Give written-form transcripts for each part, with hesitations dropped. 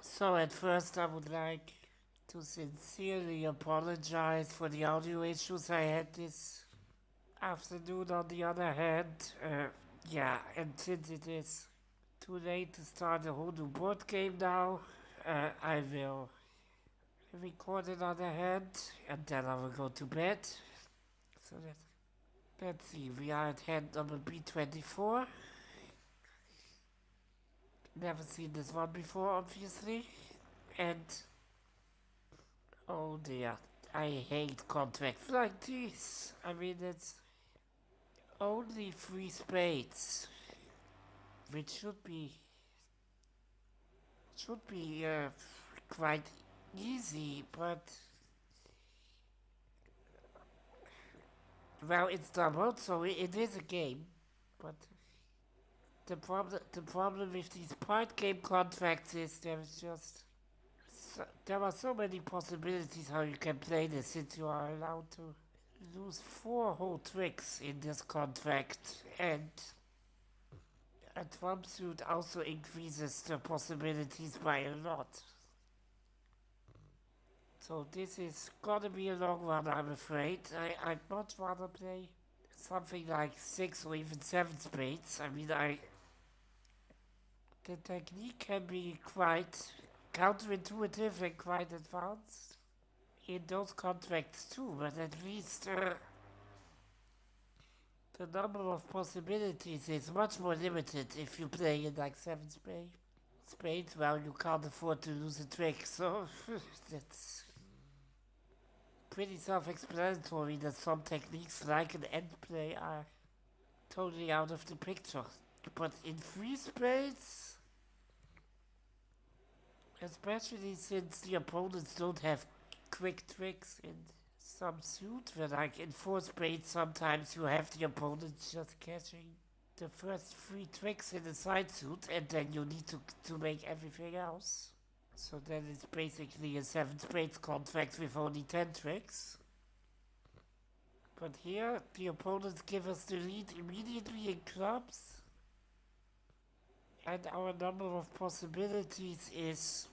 So at first I would like to sincerely apologize for the audio issues I had this afternoon. On the other hand, and since it is too late to start a whole new board game now, I will record another hand and then I will go to bed. So let's see, we are at hand number B-24. Never seen this one before, obviously. And oh dear, I hate contracts like this. I mean, it's only three spades, which should be quite easy, but well, it's doubled, so it is a game. But the problem with these part game contracts is there are so many possibilities how you can play this, since you are allowed to lose four whole tricks in this contract, and a trump suit also increases the possibilities by a lot. So this is gonna be a long one, I'm afraid. I'd much rather play something like six or even seven spades. I mean, the technique can be quite counterintuitive and quite advanced in those contracts too, but at least the number of possibilities is much more limited if you play in like seven spades. Well, you can't afford to lose a trick, so that's pretty self-explanatory that some techniques like an end play are totally out of the picture. But in free spades, especially since the opponents don't have quick tricks in some suit, where like in four spades sometimes you have the opponent just catching the first three tricks in the side suit and then you need to make everything else. So then it's basically a seven spades contract with only 10 tricks. But here the opponents give us the lead immediately in clubs, and our number of possibilities is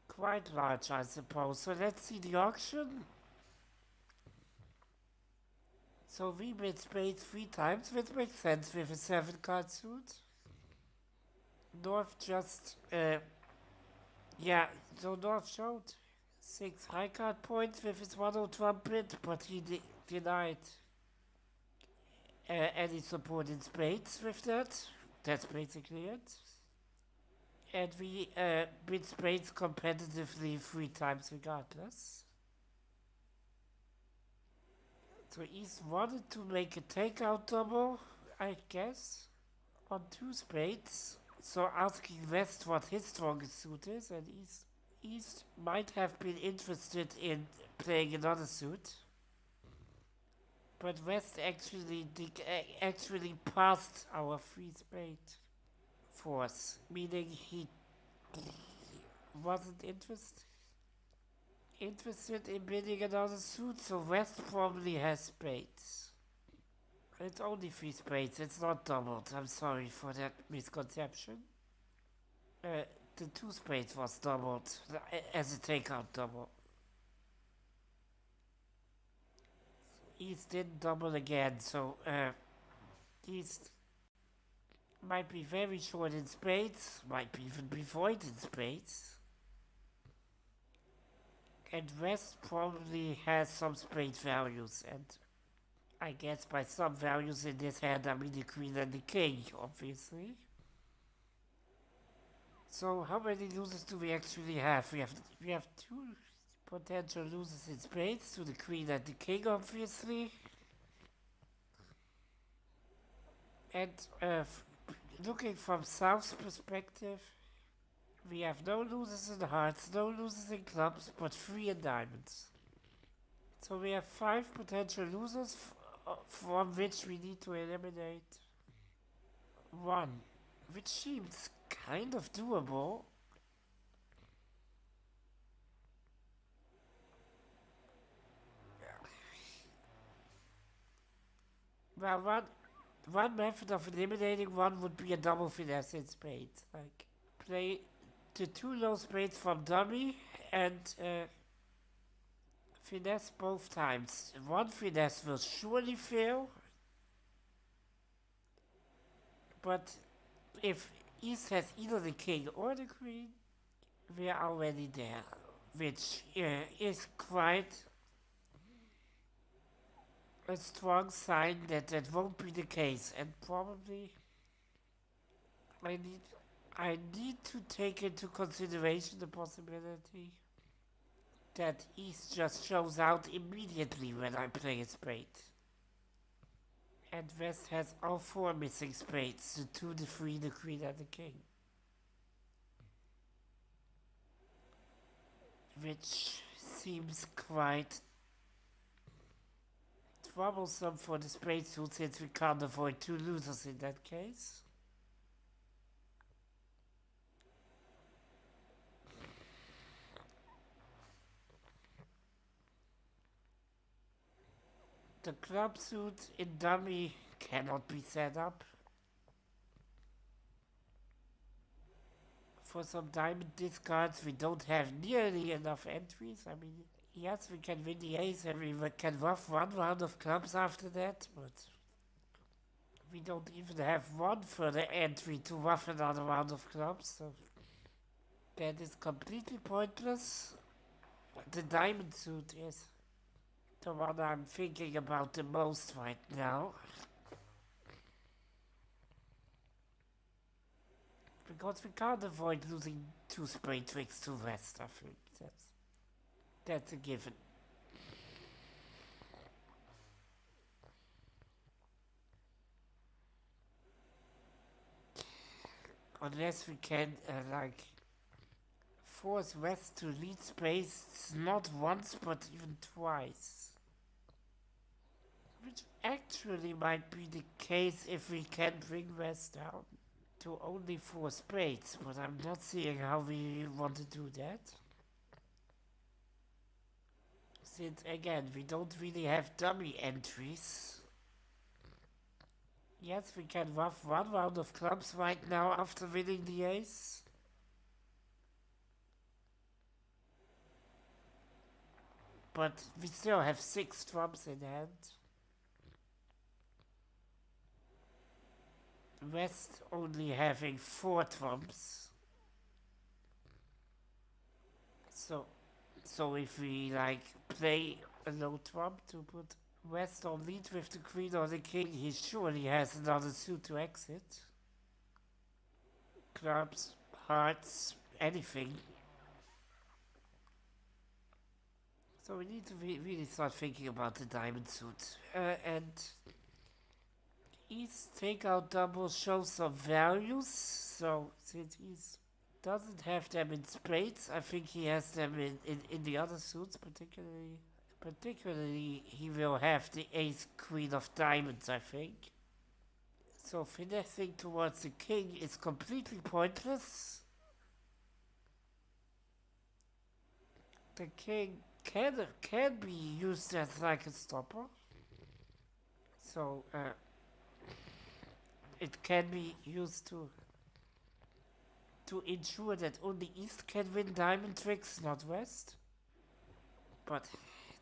quite large, I suppose. So let's see the auction. So we made spades three times, which makes sense with a 7 card suit. North so North showed 6 high card points with his 1-0 trumpet, but he denied any support in spades with that. That's basically it. And we bid spades competitively three times regardless. So East wanted to make a takeout double, I guess, on two spades. So asking West what his strongest suit is, and East might have been interested in playing another suit. But West actually passed our free spade force, meaning he wasn't interested in bidding another suit, so West probably has spades. It's only three spades, it's not doubled. I'm sorry for that misconception. The two spades was doubled as a takeout double. East didn't double again, so East might be very short in spades, might even be void in spades. And West probably has some spade values, and I guess by some values in this hand I mean the queen and the king, obviously. So how many losers do we actually have? We have two potential losers in spades, to the queen and the king, obviously. And looking from South's perspective, we have no losers in hearts, no losers in clubs, but three in diamonds. So we have five potential losers, from which we need to eliminate one, which seems kind of doable. Well, one method of eliminating one would be a double finesse in spades, like play the two low spades from dummy and finesse both times. One finesse will surely fail, but if East has either the king or the queen, we're already there, which is quite a strong sign that that won't be the case, and probably I need I need to take into consideration the possibility that East just shows out immediately when I play a spade. And West has all four missing spades, the 2, the 3, the queen and the king. Which seems quite troublesome for the spade suit since we can't avoid two losers in that case. The club suit in dummy cannot be set up. For some diamond discards, we don't have nearly enough entries. I mean, yes, we can win the ace and we can ruff one round of clubs after that, but we don't even have one further entry to ruff another round of clubs, so that is completely pointless. The diamond suit is the one I'm thinking about the most right now. Because we can't avoid losing two spade tricks to West, I think. That's a given. Unless we can, force West to lead space not once but even twice. Which actually might be the case if we can bring West down to only 4 spades, but I'm not seeing how we want to do that. Since again, we don't really have dummy entries. Yes, we can ruff one round of clubs right now after winning the ace. But we still have 6 trumps in hand. West only having 4 trumps. So if we play a low trump to put West on lead with the queen or the king, he surely has another suit to exit. Clubs, hearts, anything. So we need to really start thinking about the diamond suit. And East takeout double shows some values, so since East doesn't have them in spades, I think he has them in the other suits, particularly he will have the ace queen of diamonds, I think. So finessing towards the king is completely pointless. The king can be used as like a stopper. So it can be used to ensure that only East can win diamond tricks, not West. But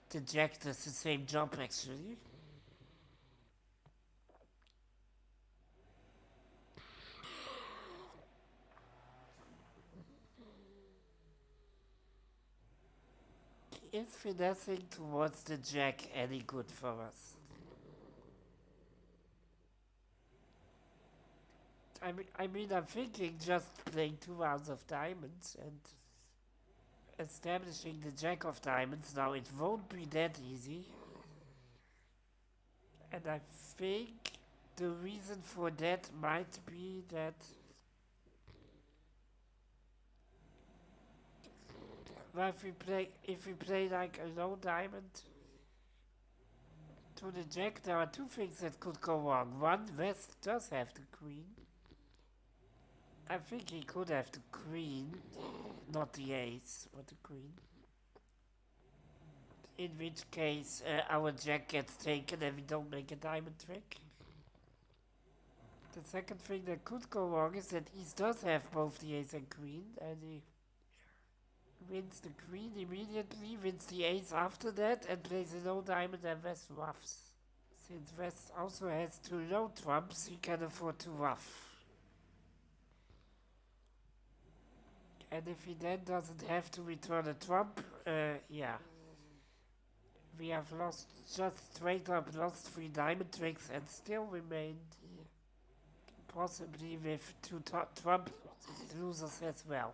the Jack does the same job actually. Is finessing towards the Jack any good for us? I mean, I'm thinking just playing 2 rounds of diamonds and establishing the Jack of diamonds. Now, it won't be that easy. And I think the reason for that might be that if we play like a low diamond to the Jack, there are 2 things that could go wrong. One, West does have the queen. I think he could have the queen, not the ace, but the queen. In which case, our Jack gets taken and we don't make a diamond trick. The second thing that could go wrong is that East does have both the ace and queen, and he wins the queen immediately, wins the ace after that, and plays a low diamond and West ruffs. Since West also has two low trumps, he can afford to ruff. And if he then doesn't have to return a trump, yeah. We have lost, just straight up lost 3 diamond tricks and still remained possibly with 2 trump losers as well.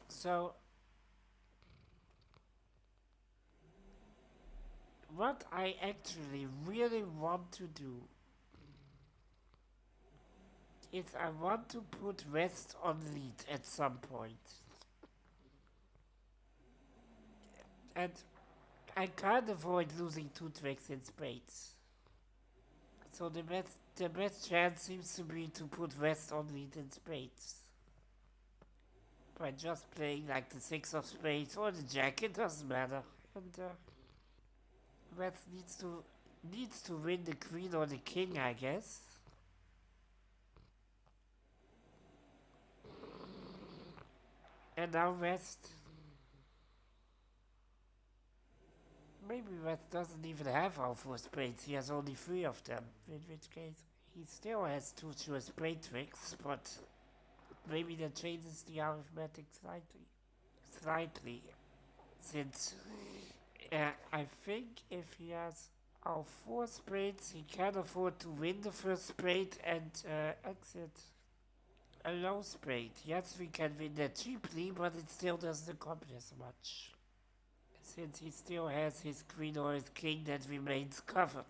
So, what I actually really want to do is I want to put West on lead at some point. And I can't avoid losing 2 tricks in spades. So the best chance seems to be to put West on lead in spades. By just playing like the 6 of spades or the jack, it doesn't matter. And West needs to win the queen or the king, I guess. And now West... Maybe West doesn't even have all 4 spades, he has only 3 of them. In which case, he still has 2 sure spade tricks, but maybe that changes the arithmetic slightly. Since I think if he has all 4 spades, he can afford to win the first spade and exit a low spade. Yes, we can win that cheaply, but it still doesn't accomplish much. Since he still has his queen or his king that remains covered.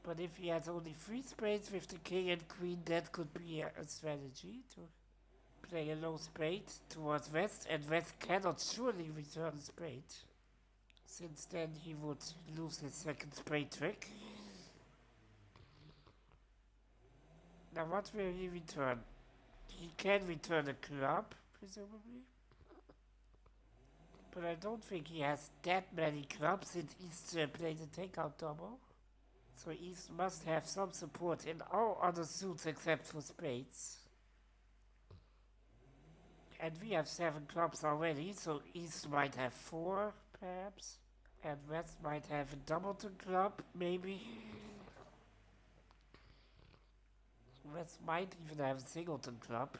But if he has only 3 spades with the king and queen, that could be a strategy to play a low spade towards West, and West cannot surely return a spade, since then he would lose his second spade trick. Now what will he return? He can return a club, presumably. But I don't think he has that many clubs since East played a takeout double. So East must have some support in all other suits except for spades. And we have 7 clubs already, so East might have 4, perhaps. And West might have a doubleton club, maybe. West might even have a singleton club,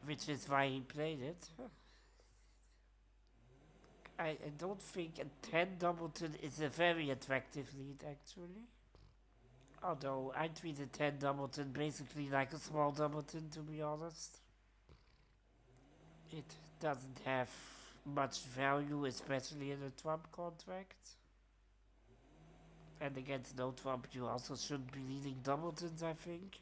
which is why he played it. I don't think a 10 doubleton is a very attractive lead, actually. Although I treat a 10 doubleton basically like a small doubleton, to be honest. It doesn't have much value, especially in a trump contract. And against no trump, you also shouldn't be leading doubletons, I think.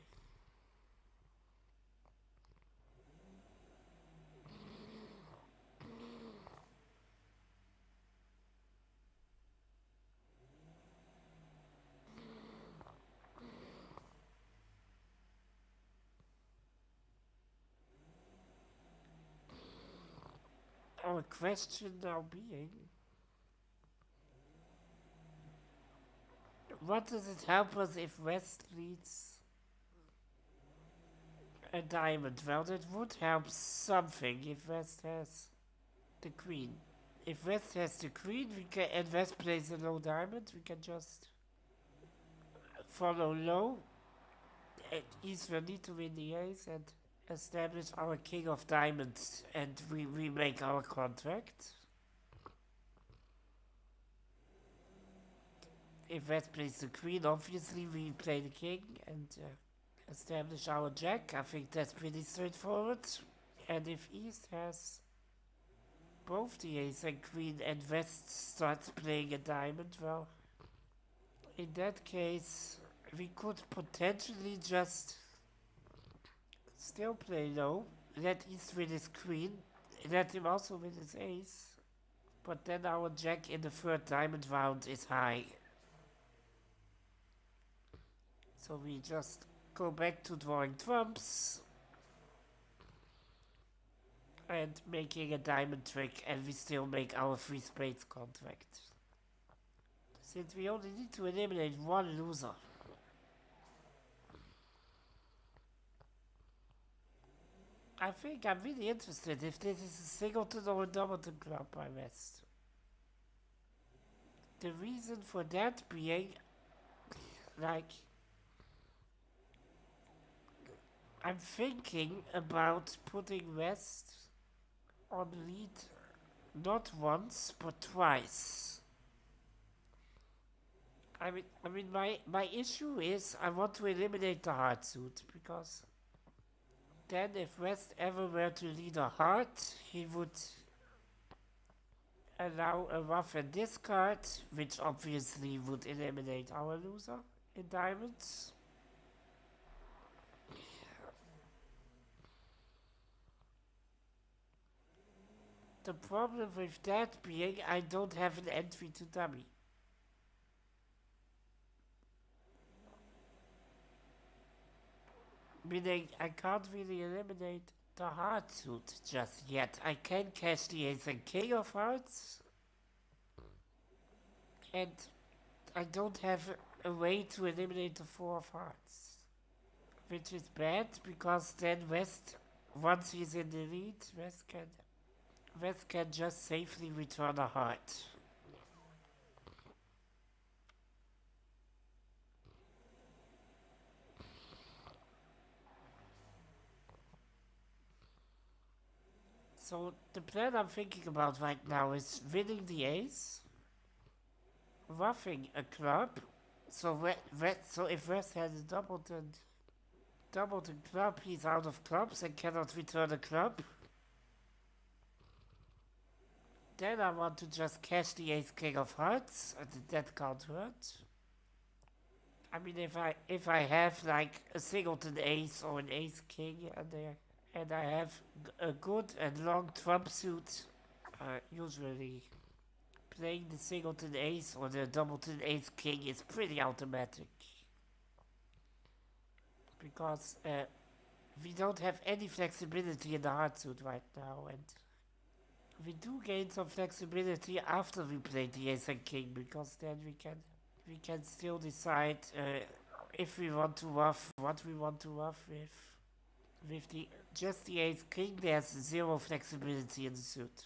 Our question now being, what does it help us if West leads a diamond? Well, that would help something if West has the queen. If West has the queen, and West plays a low diamond, we can just follow low. And East will need to win the ace and establish our king of diamonds, and we remake our contract. If West plays the queen, obviously we play the king and establish our jack. I think that's pretty straightforward. And if East has both the ace and queen and West starts playing a diamond, well, in that case we could potentially just still play low, let East win his queen, let him also win his ace, but then our jack in the 3rd diamond round is high. So we just go back to drawing trumps, and making a diamond trick, and we still make our free spades contract. Since we only need to eliminate one loser. I think I'm really interested if this is a singleton or a doubleton club by West. The reason for that being, like, I'm thinking about putting West on lead not once but twice. My issue is I want to eliminate the hard suit because then if West ever were to lead a heart, he would allow a rough and discard, which obviously would eliminate our loser in diamonds. The problem with that being I don't have an entry to dummy. Meaning I can't really eliminate the heart suit just yet. I can cash the ace and king of hearts. And I don't have a way to eliminate the four of hearts. Which is bad because then West, once he's in the lead, West can just safely return a heart. So the plan I'm thinking about right now is winning the ace, roughing a club. So if West has a doubleton club, he's out of clubs and cannot return a club. Then I want to just cash the ace king of hearts, and that can't hurt. I mean, if I have like a singleton ace or an ace king and I have a good and long trump suit, usually playing the singleton ace or the doubleton ace king is pretty automatic. Because we don't have any flexibility in the hard suit right now, and we do gain some flexibility after we play the ace and king, because then we can still decide if we want to rough, what we want to rough with. With just the ace king, there's zero flexibility in the suit.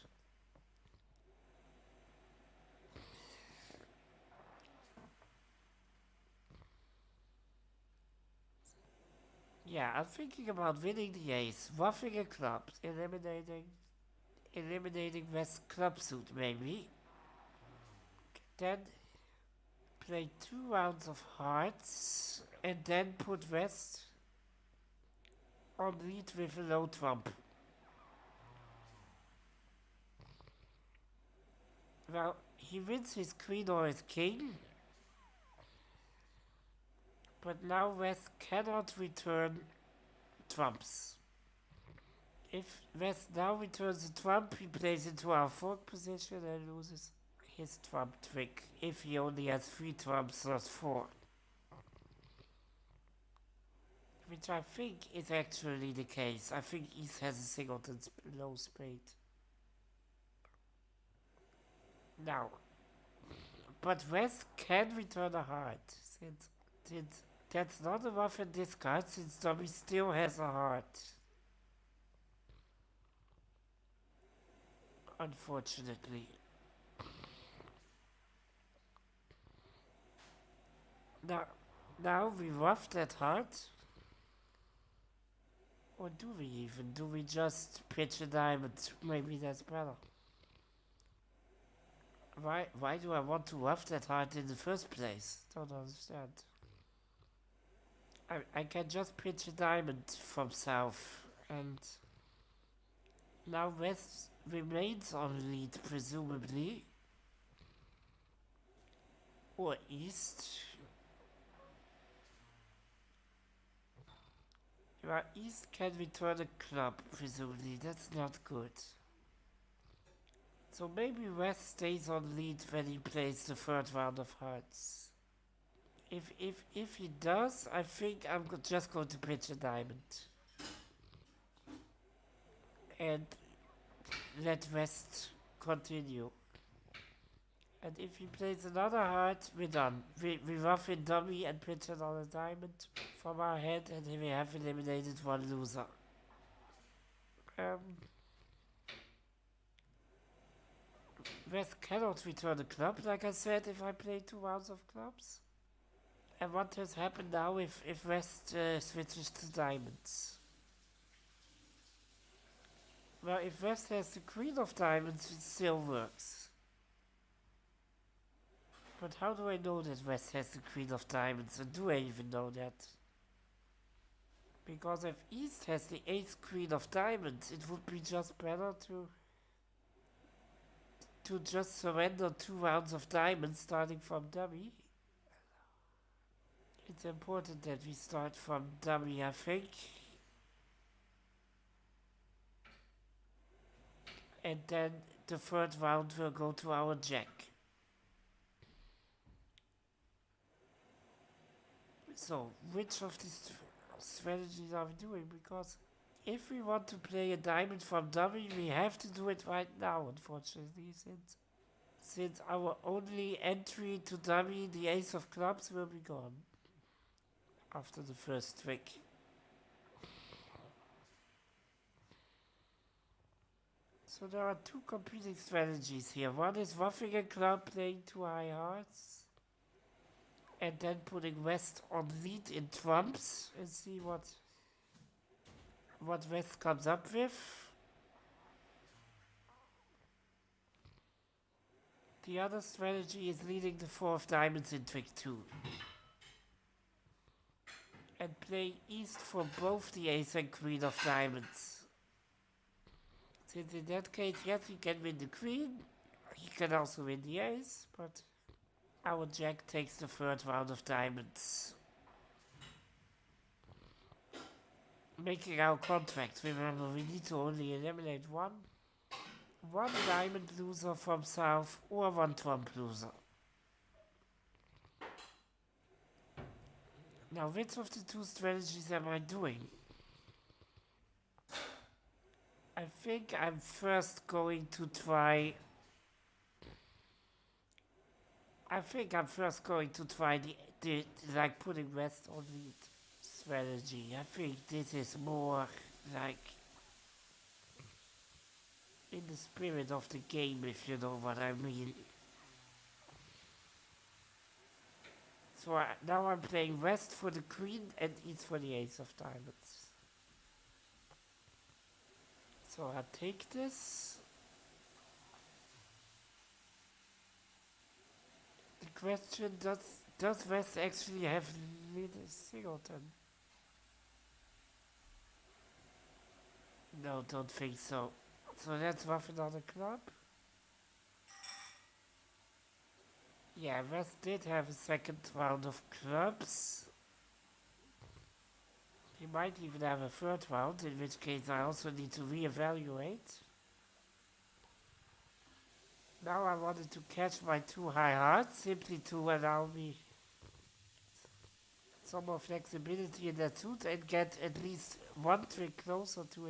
Yeah, I'm thinking about winning the ace, roughing a club, eliminating West club suit maybe. Then play 2 rounds of hearts and then put West on lead with a low trump. Well, he wins his queen or his king, but now West cannot return trumps. If West now returns a trump, he plays into our fork position and loses his trump trick if he only has 3 trumps, not 4. Which I think is actually the case. I think East has a singleton low spade. Now, but West can return a heart, since that's not a rough and discard, since Tommy still has a heart. Unfortunately. Now we rough that heart. Or do we even? Do we just pitch a diamond? Maybe that's better. Why do I want to rough that heart in the first place? Don't understand. I can just pitch a diamond from south, and now West remains on lead, presumably. Or East. Well, East can return a club, presumably. That's not good. So maybe West stays on lead when he plays the third round of hearts. If he does, I think I'm just going to pitch a diamond. And let West continue. And if he plays another heart, we're done. We rough in dummy and pitch another diamond from our hand, and we have eliminated one loser. Um, West cannot return a club, like I said, if I play 2 rounds of clubs. And what has happened now if West switches to diamonds? Well, if West has the queen of diamonds, it still works. But how do I know that West has the queen of diamonds, and do I even know that? Because if East has the ace queen of diamonds, it would be just better to just surrender 2 rounds of diamonds starting from dummy. It's important that we start from dummy, I think. And then the third round will go to our jack. So, which of these strategies are we doing? Because if we want to play a diamond from dummy, we have to do it right now, unfortunately, since our only entry to dummy, the ace of clubs, will be gone after the first trick. So there are 2 competing strategies here. One is roughing a club, playing 2 high hearts, and then putting West on lead in trumps and see what West comes up with. The other strategy is leading the 4 of diamonds in trick 2. And play East for both the ace and queen of diamonds. Since in that case, yes, he can win the queen, he can also win the ace, but our jack takes the third round of diamonds. Making our contract, remember, we need to only eliminate one diamond loser from south or 1 trump loser. Now, which of the 2 strategies am I doing? I think I'm first going to try... the like putting West on lead strategy. I think this is more like in the spirit of the game, if you know what I mean. So now I'm playing West for the queen and East for the ace of diamonds. So I take this. The question, does West actually have little singleton? No, don't think so. So let's rough another club. Yeah, West did have a second round of clubs. He might even have a third round, in which case I also need to reevaluate. Now I wanted to catch my 2 high hearts, simply to allow me some more flexibility in that suit and get at least 1 trick closer to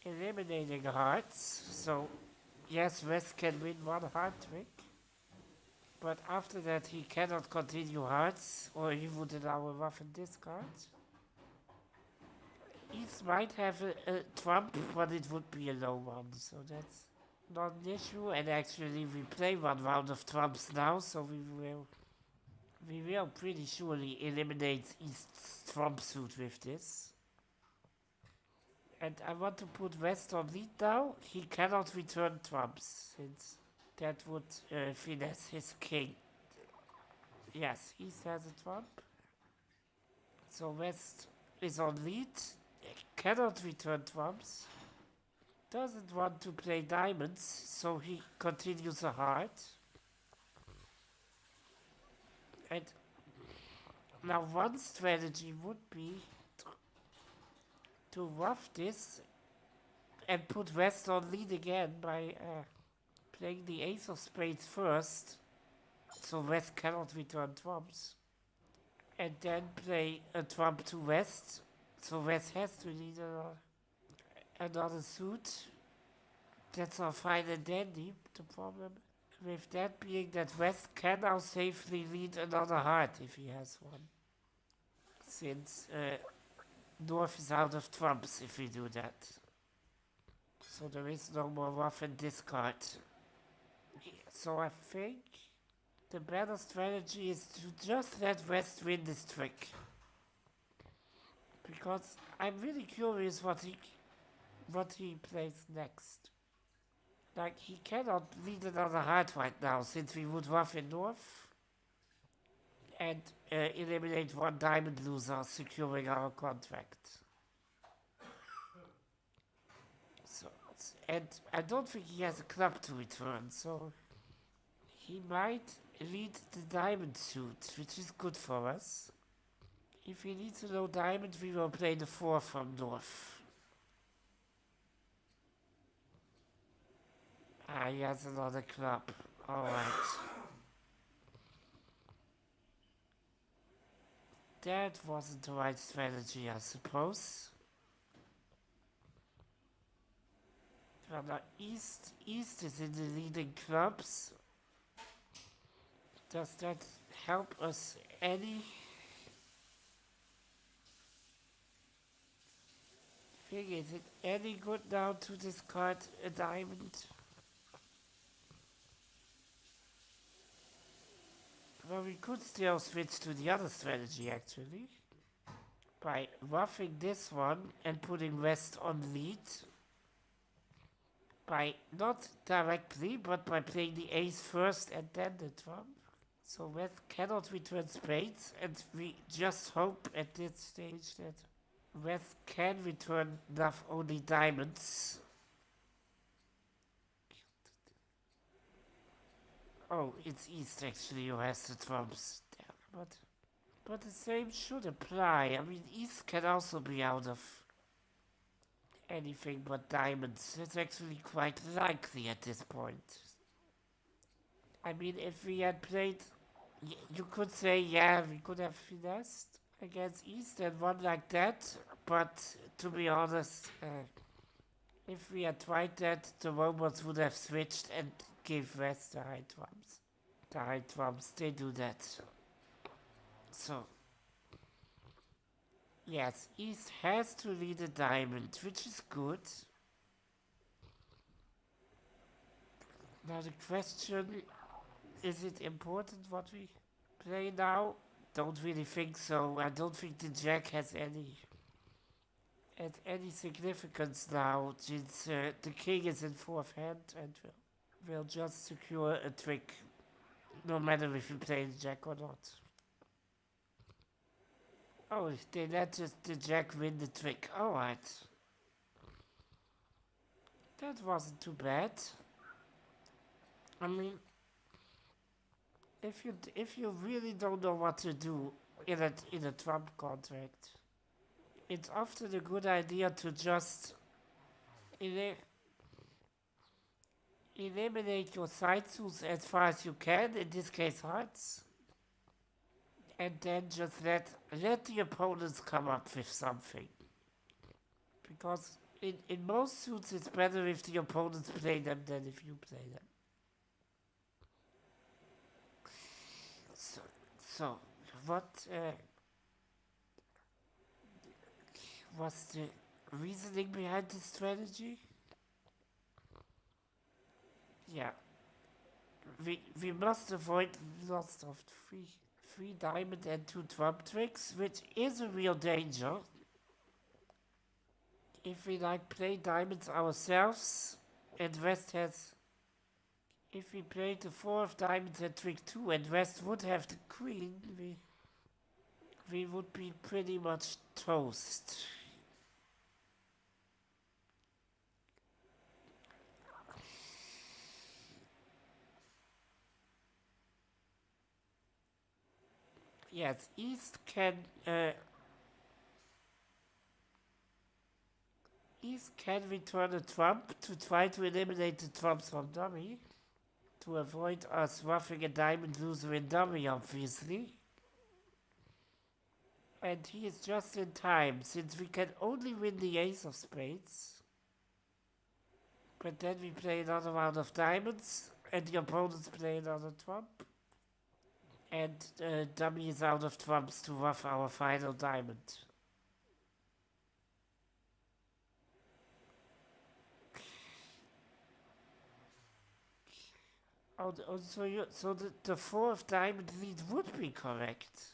eliminating hearts. So yes, West can win 1 heart trick, but after that he cannot continue hearts, or he would allow a rough and discard. East might have a trump, but it would be a low one, so that's not an issue. And actually we play 1 round of trumps now, so we will pretty surely eliminate East's trump suit with this. And I want to put West on lead now. He cannot return trumps, since that would finesse his king. Yes, East has a trump. So West is on lead. Cannot return trumps, doesn't want to play diamonds, so he continues a heart. And now one strategy would be to rough this and put West on lead again by playing the ace of spades first, so West cannot return trumps, and then play a trump to West. So West has to lead another suit That's all fine and dandy. The problem with that being that West can now safely lead another heart if he has one. Since North is out of trumps if we do that. So there is no more rough and discard. So I think the better strategy is to just let West win this trick. Because I'm really curious what he plays next. Like, he cannot lead another heart right now, since we would rough in North and eliminate one diamond loser, securing our contract. So, and I don't think he has a club to return, so he might lead the diamond suit, which is good for us. If he needs a low diamond, we will play the 4 from North. Ah, he has another club. Alright. That wasn't the right strategy, I suppose. Well, now East is in the leading clubs. Does that help us any? Is it any good now to discard a diamond? Well, we could still switch to the other strategy actually. By roughing this one and putting West on lead. By not directly, but by playing the ace first and then the trump. So West cannot return spades, and we just hope at this stage that West can return enough only diamonds. Oh, it's East actually who has the trumps. Damn, but the same should apply. I mean, East can also be out of anything but diamonds. It's actually quite likely at this point. I mean, if we had played, you could say, yeah, we could have finessed against East and won like that, but to be honest, if we had tried that, the robots would have switched and gave West the high trumps. The high trumps, they do that. So, yes, East has to lead a diamond, which is good. Now the question, is it important what we play now? Don't really think so. I don't think the Jack has any significance now, since the King is in 4th hand and will just secure a trick, no matter if you play the Jack or not. Oh, they let the Jack win the trick. Alright. That wasn't too bad. I mean, if you really don't know what to do in a Trump contract, it's often a good idea to just eliminate your side suits as far as you can, in this case hearts, and then just let the opponents come up with something. Because in most suits it's better if the opponents play them than if you play them. So what was the reasoning behind this strategy? Yeah, we must avoid loss of three diamond and 2 trump tricks, which is a real danger. If we play diamonds ourselves, and West has, if we played the 4 of diamonds at trick 2 and West would have the queen, we would be pretty much toast. Yes, East can return a trump to try to eliminate the trumps from dummy, to avoid us roughing a diamond loser in dummy, obviously. And he is just in time, since we can only win the ace of spades. But then we play another round of diamonds, and the opponents play another trump, and dummy is out of trumps to ruff our final diamond. So the fourth diamond lead would be correct.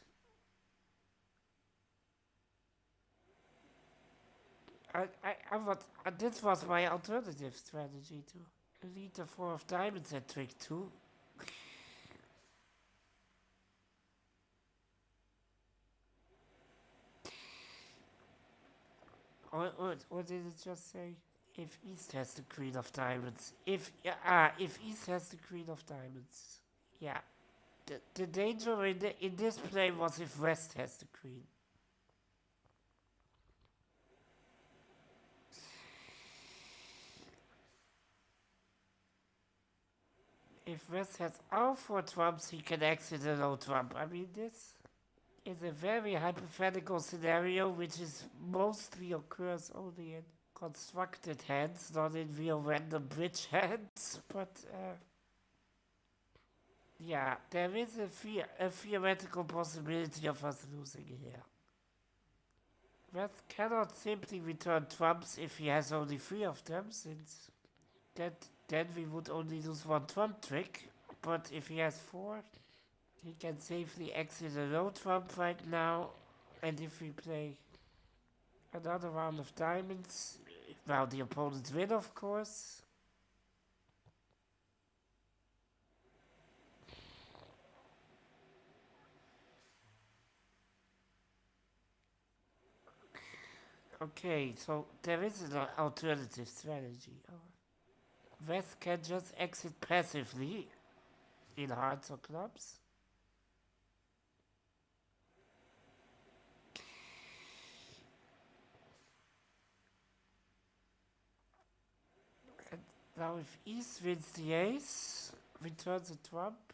This was my alternative strategy to lead the four of diamonds at trick 2. Or did it just say if East has the queen of diamonds? If East has the queen of diamonds, yeah. The danger in this play was if West has the queen. If West has all 4 trumps, he can exit a low trump. I mean, this is a very hypothetical scenario which is mostly occurs only in constructed hands, not in real random bridge hands. But yeah, there is a theoretical possibility of us losing here. West cannot simply return trumps if he has only 3 of them, since then we would only lose 1 trump trick. But if he has 4, he can safely exit a low trump right now. And if we play another round of diamonds, well, the opponents win, of course. Okay, so there is an alternative strategy. West can just exit passively in hearts or clubs. And now if East wins the ace, returns a trump,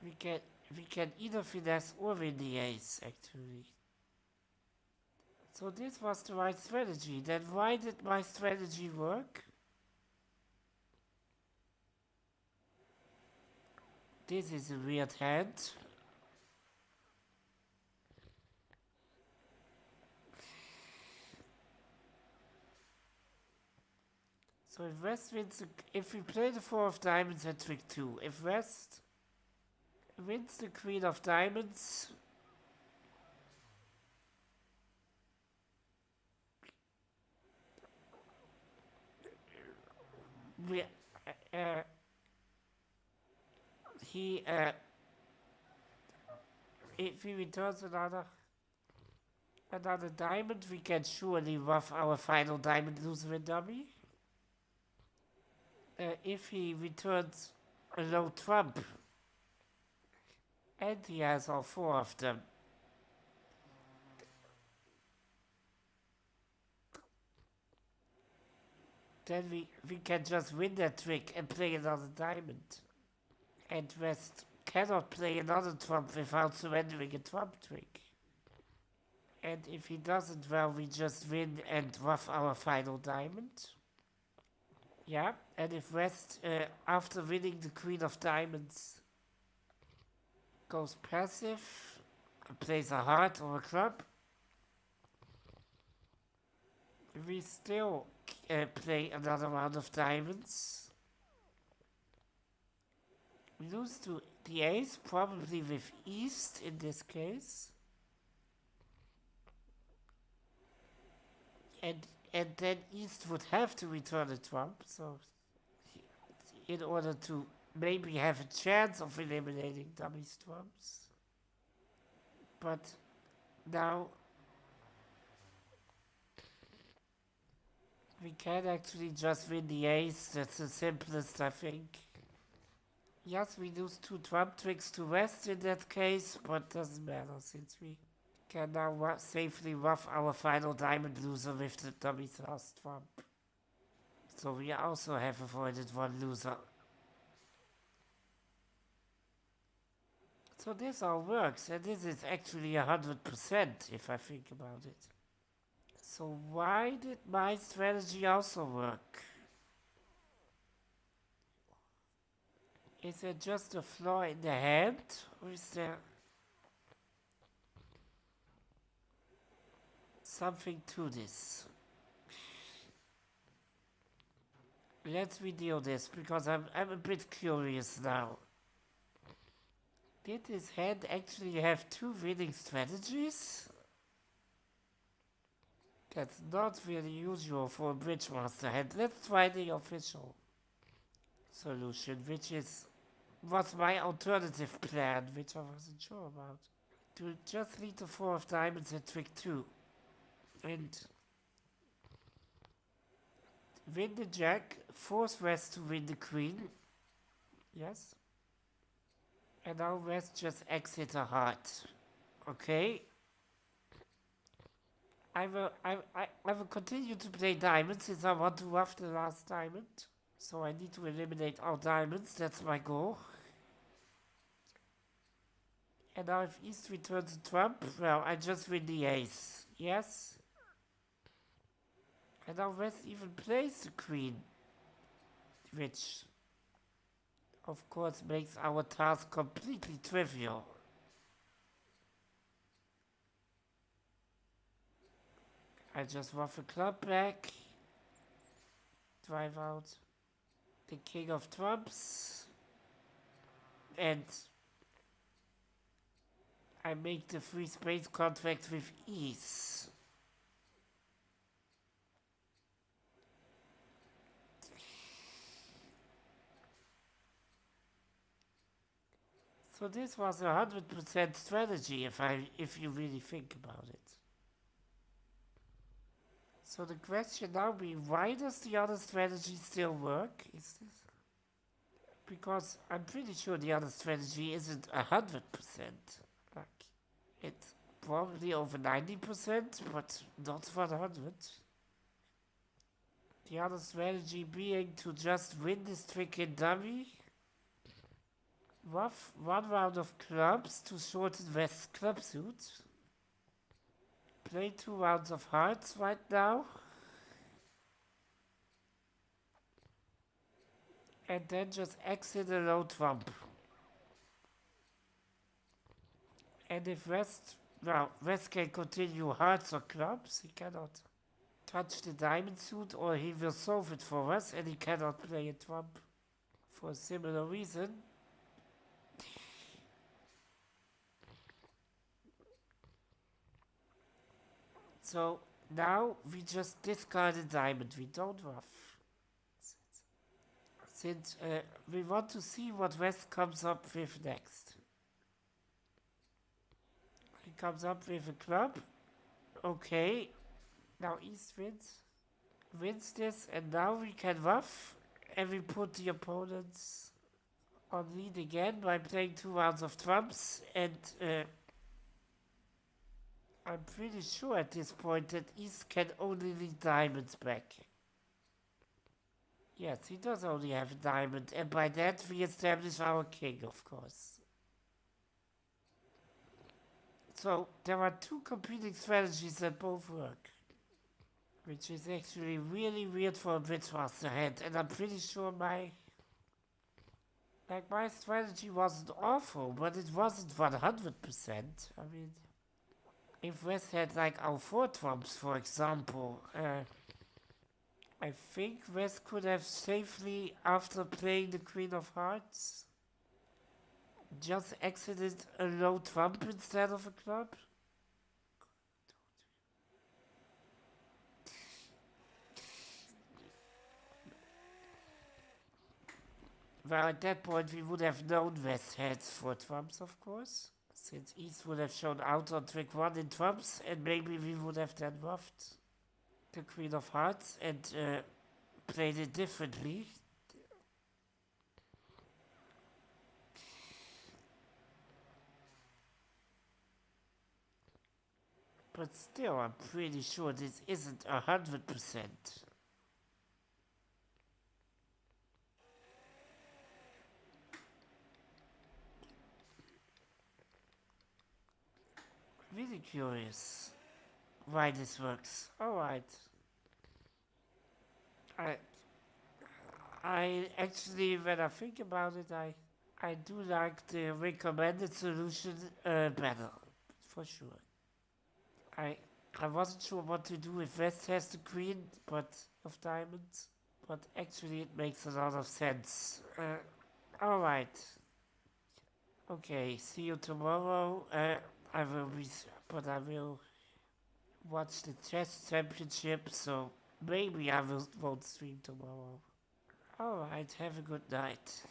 we can either finesse or win the ace, actually. So this was the right strategy. Then why did my strategy work? This is a weird hand. So if West wins, if we play the 4 of diamonds at trick 2, if West wins the queen of diamonds, we, if he returns another diamond, we can surely ruff our final diamond loser in dummy. If he returns a low trump, and he has all 4 of them, then we can just win that trick and play another diamond. And West cannot play another trump without surrendering a trump trick. And if he doesn't, well, we just win and ruff our final diamond. Yeah, and if West, after winning the queen of diamonds, goes passive, plays a heart or a club, we still play another round of diamonds. We lose to the ace, probably with East in this case. And then East would have to return a trump, so in order to maybe have a chance of eliminating dummy's trumps. But now we can actually just win the ace. That's the simplest, I think. Yes, we lose 2 trump tricks to West in that case, but doesn't matter since we can now safely ruff our final diamond loser with the dummy's last trump. So we also have avoided 1 loser. So this all works, and this is actually 100% if I think about it. So why did my strategy also work? Is there just a flaw in the hand? Or is there something to this? Let's reveal this because I'm a bit curious now. Did his hand actually have two winning strategies? That's not really usual for a Bridgemaster hand. Let's try the official solution, which was my alternative plan, which I wasn't sure about. To just lead the 4 of diamonds at trick 2. And win the jack, force West to win the queen. Yes. And now West just exit a heart. Okay. I will continue to play diamonds since I want to ruff the last diamond. So I need to eliminate all diamonds, that's my goal. And now if East returns a trump, well, I just win the ace. Yes? And now West even plays the queen. Which, of course, makes our task completely trivial. I just ruff a club back. Drive out the king of trumps. And I make the free space contract with ease. So this was 100% strategy if you really think about it. So the question now be, why does the other strategy still work? Is this? Because I'm pretty sure the other strategy isn't 100%. Like, it's probably over 90%, but not 100. The other strategy being to just win this trick in dummy. Ruff 1 round of clubs to shorten West's club suit. Play 2 rounds of hearts right now. And then just exit a low trump. And if West can continue hearts or clubs, he cannot touch the diamond suit or he will solve it for us and he cannot play a trump for a similar reason. So now we just discard a diamond, we don't ruff. Since we want to see what West comes up with next. He comes up with a club. Okay. Now East wins this, and now we can ruff, and we put the opponents on lead again by playing 2 rounds of trumps, and I'm pretty sure at this point that East can only lead diamonds back. Yes, he does only have a diamond, and by that we establish our king, of course. So there are 2 competing strategies that both work. Which is actually really weird for a Bridgemaster hand, and I'm pretty sure my strategy wasn't awful, but it wasn't 100%. I mean, if West had like our 4 trumps, for example, I think West could have safely, after playing the Queen of Hearts, just exited a low trump instead of a club. Well, at that point we would have known West had 4 trumps, of course, since East would have shown out on trick 1 in trumps, and maybe we would have then ruffed the Queen of Hearts and played it differently. But still, I'm pretty sure this isn't 100%. Really curious. why this works. Alright. I I actually, when I think about it, I do like the recommended solution better, for sure. I I wasn't sure what to do if West has the queen, but of diamonds, but actually it makes a lot of sense. All right. Okay. See you tomorrow. I will be, but I will watch the chess championship, so maybe I will won't stream tomorrow. All right. Have a good night.